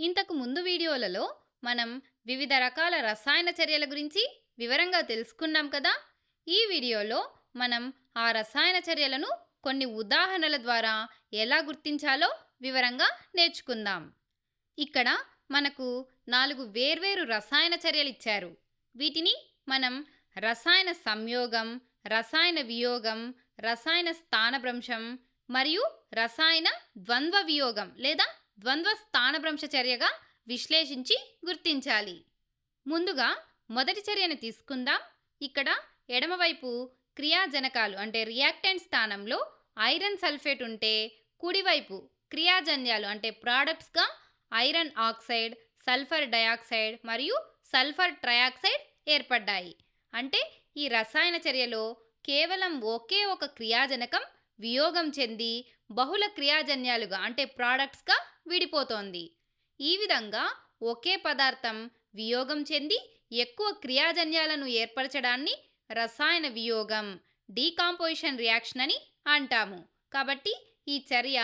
ఇంతకు ముందు వీడియోలలో మనం వివిధ రకాల రసాయన చర్యల గురించి వివరంగా తెలుసుకున్నాం కదా. ఈ వీడియోలో మనం ఆ రసాయన చర్యలను కొన్ని ఉదాహరణల ద్వారా ఎలా గుర్తించాలో వివరంగా నేర్చుకుందాం. ఇక్కడ మనకు 4 వేర్వేరు రసాయన చర్యలు ఇచ్చారు. వీటిని మనం రసాయన సంయోగం, రసాయన వియోగం, రసాయన స్థానభ్రంశం మరియు రసాయన ద్వంద్వ వియోగం లేదా ద్వంద్వ స్థానభ్రంశ చర్యగా విశ్లేషించి గుర్తించాలి. ముందుగా మొదటి చర్యను తీసుకుందాం. ఇక్కడ ఎడమవైపు క్రియాజనకాలు అంటే రియాక్టెంట్ స్థానంలో ఐరన్ సల్ఫేట్ ఉంటే, కుడివైపు క్రియాజన్యాలు అంటే ప్రోడక్ట్స్గా ఐరన్ ఆక్సైడ్, సల్ఫర్ డయాక్సైడ్ మరియు సల్ఫర్ ట్రయాక్సైడ్ ఏర్పడ్డాయి. అంటే ఈ రసాయన చర్యలో కేవలం ఒకే ఒక క్రియాజనకం వియోగం చెంది బహుళ క్రియాజన్యాలుగా అంటే ప్రోడక్ట్స్గా విడిపోతోంది. ఈ విధంగా ఒకే పదార్థం వియోగం చెంది ఎక్కువ క్రియాజన్యాలను ఏర్పరచడాన్ని రసాయన వియోగం, డీకాంపోజిషన్ రియాక్షన్ అని అంటాము. కాబట్టి ఈ చర్య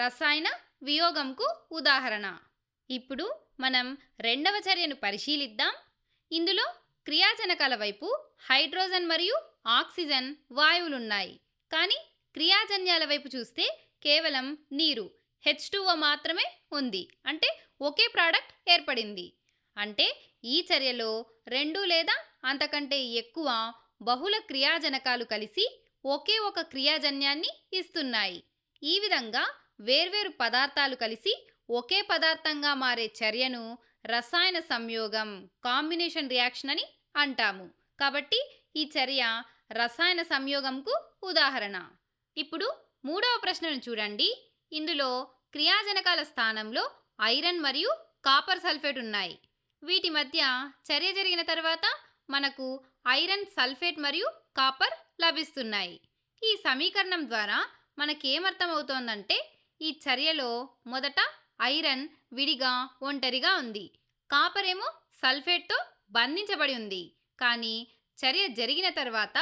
రసాయన వియోగంకు ఉదాహరణ. ఇప్పుడు మనం రెండవ చర్యను పరిశీలిద్దాం. ఇందులో క్రియాజనకాల వైపు హైడ్రోజన్ మరియు ఆక్సిజన్ వాయువులున్నాయి. కానీ క్రియాజన్యాల వైపు చూస్తే కేవలం నీరు H2O మాత్రమే ఉంది. అంటే ఒకే ప్రోడక్ట్ ఏర్పడింది. అంటే ఈ చర్యలో 2 లేదా అంతకంటే ఎక్కువ బహుళ క్రియాజనకాలు కలిసి ఒకే ఒక క్రియాజన్యాన్ని ఇస్తున్నాయి. ఈ విధంగా వేర్వేరు పదార్థాలు కలిసి ఒకే పదార్థంగా మారే చర్యను రసాయన సంయోగం, కాంబినేషన్ రియాక్షన్ అని అంటాము. కాబట్టి ఈ చర్య రసాయన సంయోగంకు ఉదాహరణ. ఇప్పుడు మూడవ ప్రశ్నను చూడండి. ఇందులో క్రియాజనకాల స్థానంలో ఐరన్ మరియు కాపర్ సల్ఫేట్ ఉన్నాయి. వీటి మధ్య చర్య జరిగిన తర్వాత మనకు ఐరన్ సల్ఫేట్ మరియు కాపర్ లభిస్తున్నాయి. ఈ సమీకరణం ద్వారా మనకేమర్థమవుతోందంటే ఈ చర్యలో మొదట ఐరన్ విడిగా ఒంటరిగా ఉంది, కాపర్ ఏమో సల్ఫేట్తో బంధించబడి ఉంది. కానీ చర్య జరిగిన తర్వాత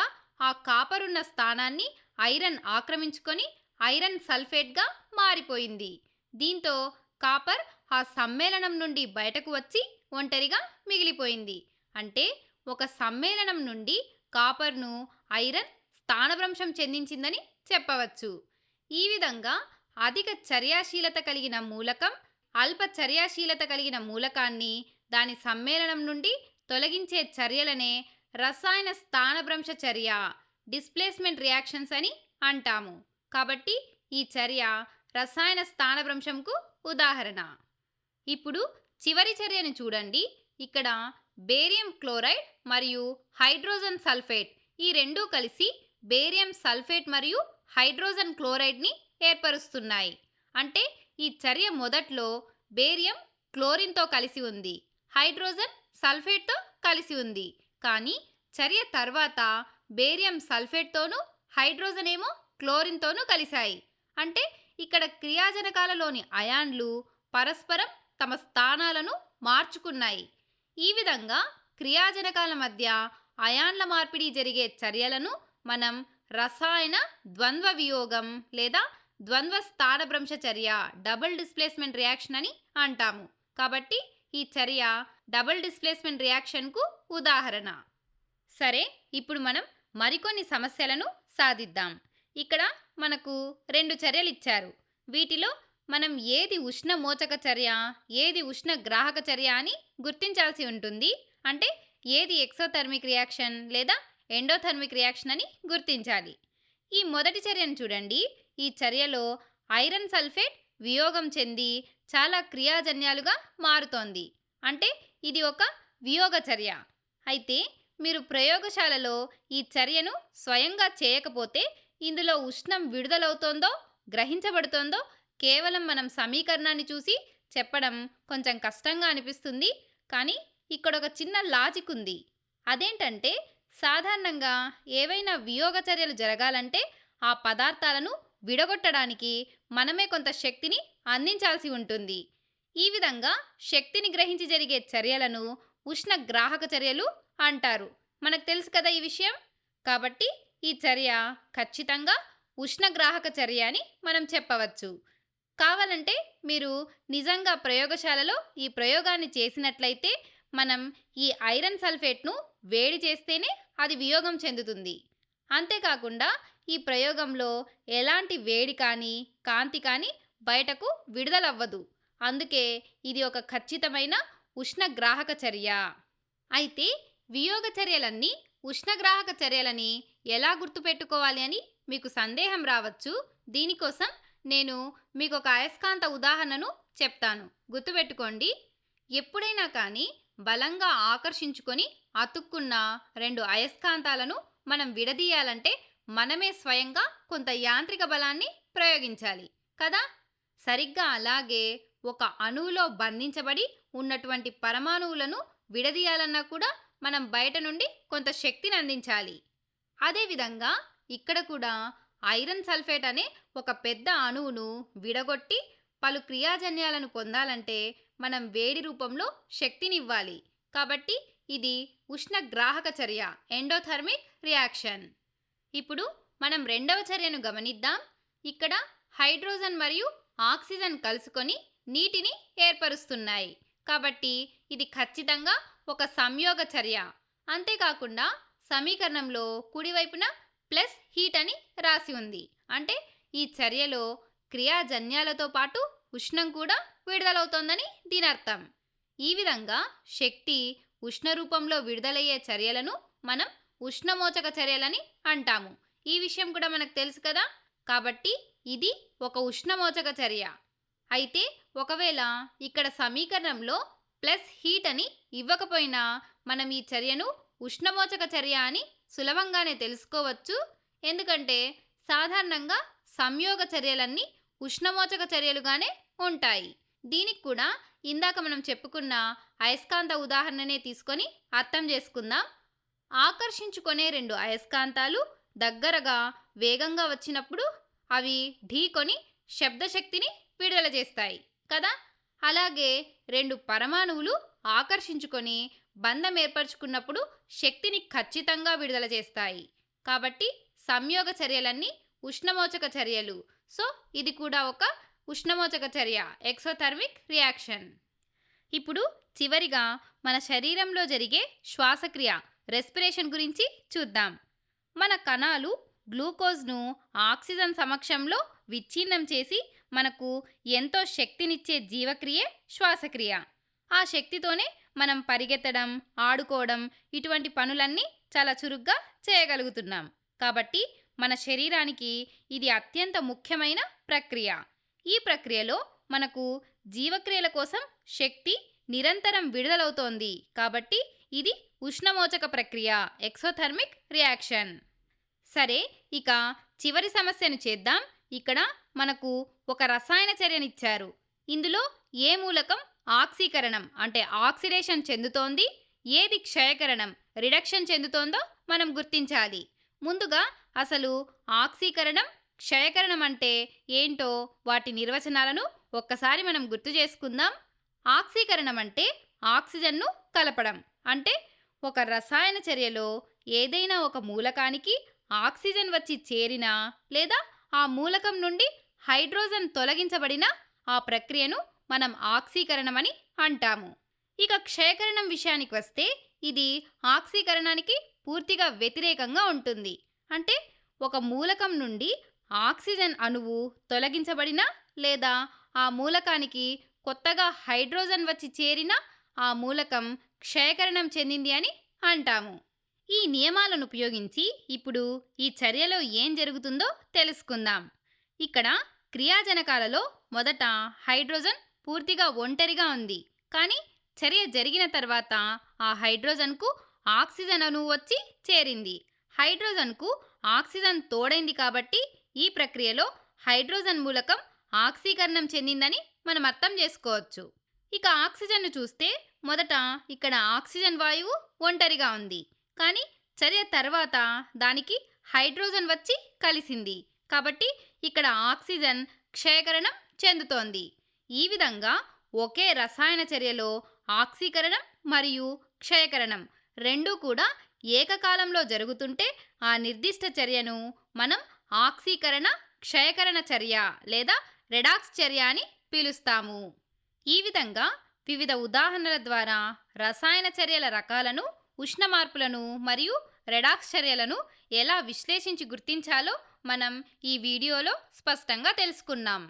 ఆ కాపర్ ఉన్న స్థానాన్ని ఐరన్ ఆక్రమించుకొని ఐరన్ సల్ఫేట్గా మారిపోయింది. దీంతో కాపర్ ఆ సమ్మేళనం నుండి బయటకు వచ్చి ఒంటరిగా మిగిలిపోయింది. అంటే ఒక సమ్మేళనం నుండి కాపర్ను ఐరన్ స్థానభ్రంశం చెందించిందని చెప్పవచ్చు. ఈ విధంగా అధిక చర్యాశీలత కలిగిన మూలకం అల్ప చర్యాశీలత కలిగిన మూలకాన్ని దాని సమ్మేళనం నుండి తొలగించే చర్యలనే రసాయన స్థానభ్రంశ చర్య, డిస్ప్లేస్మెంట్ రియాక్షన్స్ అని అంటాము. కాబట్టి ఈ చర్య రసాయన స్థానభ్రంశంకు ఉదాహరణ. ఇప్పుడు చివరి చర్యను చూడండి. ఇక్కడ బేరియం క్లోరైడ్ మరియు హైడ్రోజన్ సల్ఫేట్ ఈ రెండూ కలిసి బేరియం సల్ఫేట్ మరియు హైడ్రోజన్ క్లోరైడ్ని ఏర్పరుస్తున్నాయి. అంటే ఈ చర్య మొదట్లో బేరియం క్లోరిన్తో కలిసి ఉంది, హైడ్రోజన్ సల్ఫేట్తో కలిసి ఉంది. కానీ చర్య తర్వాత బేరియం సల్ఫేట్తోనూ హైడ్రోజన్ ఏమో క్లోరిన్తోనూ కలిశాయి. అంటే ఇక్కడ క్రియాజనకాలలోని అయాన్లు పరస్పరం తమ స్థానాలను మార్చుకున్నాయి. ఈ విధంగా క్రియాజనకాల మధ్య అయాన్ల మార్పిడి జరిగే చర్యలను మనం రసాయన ద్వంద్వ వియోగం లేదా ద్వంద్వ స్థానభ్రంశ చర్య, డబుల్ డిస్ప్లేస్మెంట్ రియాక్షన్ అని అంటాము. కాబట్టి ఈ చర్య డబుల్ డిస్ప్లేస్మెంట్ రియాక్షన్కు ఉదాహరణ. సరే, ఇప్పుడు మనం మరికొన్ని సమస్యలను సాధిద్దాం. ఇక్కడ మనకు 2 చర్యలు ఇచ్చారు. వీటిలో మనం ఏది ఉష్ణ మోచక చర్య, ఏది ఉష్ణ గ్రాహక చర్య అని గుర్తించాల్సి ఉంటుంది. అంటే ఏది ఎక్సోథర్మిక్ రియాక్షన్ లేదా ఎండోథర్మిక్ రియాక్షన్ అని గుర్తించాలి. ఈ మొదటి చర్యను చూడండి. ఈ చర్యలో ఐరన్ సల్ఫేట్ వియోగం చెంది చాలా క్రియాజన్యాలుగా మారుతోంది. అంటే ఇది ఒక వియోగ చర్య. అయితే మీరు ప్రయోగశాలలో ఈ చర్యను స్వయంగా చేయకపోతే ఇందులో ఉష్ణం విడుదలవుతోందో గ్రహించబడుతోందో కేవలం మనం సమీకరణాన్ని చూసి చెప్పడం కొంచెం కష్టంగా అనిపిస్తుంది. కానీ ఇక్కడ ఒక చిన్న లాజిక్ ఉంది. అదేంటంటే సాధారణంగా ఏవైనా వియోగ చర్యలు జరగాలంటే ఆ పదార్థాలను విడగొట్టడానికి మనమే కొంత శక్తిని అందించాల్సి ఉంటుంది. ఈ విధంగా శక్తిని గ్రహించి జరిగే చర్యలను ఉష్ణ గ్రాహక చర్యలు అంటారు. మనకు తెలుసు కదా ఈ విషయం. కాబట్టి ఈ చర్య ఖచ్చితంగా ఉష్ణగ్రాహక చర్య అని మనం చెప్పవచ్చు. కావాలంటే మీరు నిజంగా ప్రయోగశాలలో ఈ ప్రయోగాన్ని చేసినట్లయితే మనం ఈ ఐరన్ సల్ఫేట్‌ను వేడి చేస్తేనే అది వియోగం చెందుతుంది. అంతేకాకుండా ఈ ప్రయోగంలో ఎలాంటి వేడి కానీ, కాంతి కానీ బయటకు విడుదలవ్వదు. అందుకే ఇది ఒక ఖచ్చితమైన ఉష్ణగ్రాహక చర్య. అయితే వియోగ చర్యలన్నీ ఉష్ణగ్రాహక చర్యలని ఎలా గుర్తుపెట్టుకోవాలి అని మీకు సందేహం రావచ్చు. దీనికోసం నేను మీకు ఒక అయస్కాంత ఉదాహరణను చెప్తాను. గుర్తుపెట్టుకోండి. ఎప్పుడైనా కానీ బలంగా ఆకర్షించుకొని అతుక్కున్న రెండు అయస్కాంతాలను మనం విడదీయాలంటే మనమే స్వయంగా కొంత యాంత్రిక బలాన్ని ప్రయోగించాలి కదా. సరిగ్గా అలాగే ఒక అణువులో బంధించబడి ఉన్నటువంటి పరమాణువులను విడదీయాలన్నా కూడా మనం బయట నుండి కొంత శక్తిని అందించాలి. అదేవిధంగా ఇక్కడ కూడా ఐరన్ సల్ఫేట్ అనే ఒక పెద్ద అణువును విడగొట్టి పలు క్రియాజన్యాలను పొందాలంటే మనం వేడి రూపంలో శక్తినివ్వాలి. కాబట్టి ఇది ఉష్ణగ్రాహక చర్య, ఎండోథర్మిక్ రియాక్షన్. ఇప్పుడు మనం రెండవ చర్యను గమనిద్దాం. ఇక్కడ హైడ్రోజన్ మరియు ఆక్సిజన్ కలుసుకొని నీటిని ఏర్పరుస్తున్నాయి. కాబట్టి ఇది ఖచ్చితంగా ఒక సంయోగ చర్య. అంతేకాకుండా సమీకరణంలో కుడివైపున ప్లస్ హీట్ అని రాసి ఉంది. అంటే ఈ చర్యలో క్రియాజన్యాలతో పాటు ఉష్ణం కూడా విడుదలవుతోందని దీని అర్థం. ఈ విధంగా శక్తి ఉష్ణ రూపంలో విడుదలయ్యే చర్యలను మనం ఉష్ణమోచక చర్యలని అంటాము. ఈ విషయం కూడా మనకు తెలుసు కదా. కాబట్టి ఇది ఒక ఉష్ణమోచక చర్య. అయితే ఒకవేళ ఇక్కడ సమీకరణంలో ప్లస్ హీట్ అని ఇవ్వకపోయినా మనం ఈ చర్యను ఉష్ణమోచక చర్య అని సులభంగానే తెలుసుకోవచ్చు. ఎందుకంటే సాధారణంగా సంయోగ చర్యలన్నీ ఉష్ణమోచక చర్యలుగానే ఉంటాయి. దీనికి కూడా ఇందాక మనం చెప్పుకున్న అయస్కాంత ఉదాహరణనే తీసుకొని అర్థం చేసుకుందాం. ఆకర్షించుకునే రెండు అయస్కాంతాలు దగ్గరగా వేగంగా వచ్చినప్పుడు అవి ఢీకొని శబ్దశక్తిని విడుదల చేస్తాయి కదా. అలాగే రెండు పరమాణువులు ఆకర్షించుకొని బంధం ఏర్పరచుకున్నప్పుడు శక్తిని ఖచ్చితంగా విడుదల చేస్తాయి. కాబట్టి సంయోగ చర్యలన్నీ ఉష్ణమోచక చర్యలు. సో ఇది కూడా ఒక ఉష్ణమోచక చర్య, ఎక్సోథర్మిక్ రియాక్షన్. ఇప్పుడు చివరిగా మన శరీరంలో జరిగే శ్వాసక్రియ, రెస్పిరేషన్ గురించి చూద్దాం. మన కణాలు గ్లూకోజ్ను ఆక్సిజన్ సమక్షంలో విచ్ఛిన్నం చేసి మనకు ఎంతో శక్తినిచ్చే జీవక్రియే శ్వాసక్రియ. ఆ శక్తితోనే మనం పరిగెత్తడం, ఆడుకోవడం ఇటువంటి పనులన్నీ చాలా చురుగ్గా చేయగలుగుతున్నాం. కాబట్టి మన శరీరానికి ఇది అత్యంత ముఖ్యమైన ప్రక్రియ. ఈ ప్రక్రియలో మనకు జీవక్రియల కోసం శక్తి నిరంతరం విడుదలవుతోంది. కాబట్టి ఇది ఉష్ణమోచక ప్రక్రియ, ఎక్సోథర్మిక్ రియాక్షన్. సరే, ఇక చివరి సమస్యను చేద్దాం. ఇక్కడ మనకు ఒక రసాయన చర్యనిచ్చారు. ఇందులో ఏ మూలకం ఆక్సీకరణం అంటే ఆక్సిడేషన్ చెందుతోంది, ఏది క్షయకరణం రిడక్షన్ చెందుతోందో మనం గుర్తించాలి. ముందుగా అసలు ఆక్సీకరణం, క్షయకరణం అంటే ఏంటో వాటి నిర్వచనాలను ఒక్కసారి మనం గుర్తు చేసుకుందాం. ఆక్సీకరణం అంటే ఆక్సిజన్ను కలపడం. అంటే ఒక రసాయన చర్యలో ఏదైనా ఒక మూలకానికి ఆక్సిజన్ వచ్చి చేరినా లేదా ఆ మూలకం నుండి హైడ్రోజన్ తొలగించబడిన ఆ ప్రక్రియను మనం ఆక్సీకరణమని అంటాము. ఇక క్షయకరణం విషయానికి వస్తే ఇది ఆక్సీకరణానికి పూర్తిగా వ్యతిరేకంగా ఉంటుంది. అంటే ఒక మూలకం నుండి ఆక్సిజన్ అణువు తొలగించబడినా లేదా ఆ మూలకానికి కొత్తగా హైడ్రోజన్ వచ్చి చేరినా ఆ మూలకం క్షయకరణం చెందింది అని అంటాము. ఈ నియమాలను ఉపయోగించి ఇప్పుడు ఈ చర్యలో ఏం జరుగుతుందో తెలుసుకుందాం. ఇక్కడ క్రియాజనకాలలో మొదట హైడ్రోజన్ పూర్తిగా ఒంటరిగా ఉంది. కానీ చర్య జరిగిన తర్వాత ఆ హైడ్రోజన్కు ఆక్సిజన్ అణువు వచ్చి చేరింది. హైడ్రోజన్కు ఆక్సిజన్ తోడైంది కాబట్టి ఈ ప్రక్రియలో హైడ్రోజన్ మూలకం ఆక్సీకరణం చెందిందని మనం అర్థం చేసుకోవచ్చు. ఇక ఆక్సిజన్ను చూస్తే మొదట ఇక్కడ ఆక్సిజన్ వాయువు ఒంటరిగా ఉంది. కానీ చర్య తర్వాత దానికి హైడ్రోజన్ వచ్చి కలిసింది. కాబట్టి ఇక్కడ ఆక్సిజన్ క్షయకరణం చెందుతోంది. ఈ విధంగా ఒకే రసాయన చర్యలో ఆక్సీకరణం మరియు క్షయకరణం రెండూ కూడా ఏకకాలంలో జరుగుతుంటే ఆ నిర్దిష్ట చర్యను మనం ఆక్సీకరణ క్షయకరణ చర్య లేదా రెడాక్స్ చర్య అని పిలుస్తాము. ఈ విధంగా వివిధ ఉదాహరణల ద్వారా రసాయన చర్యల రకాలను, ఉష్ణ మార్పులను మరియు రెడాక్స్ చర్యలను ఎలా విశ్లేషించి గుర్తించాలో మనం ఈ వీడియోలో స్పష్టంగా తెలుసుకున్నాం.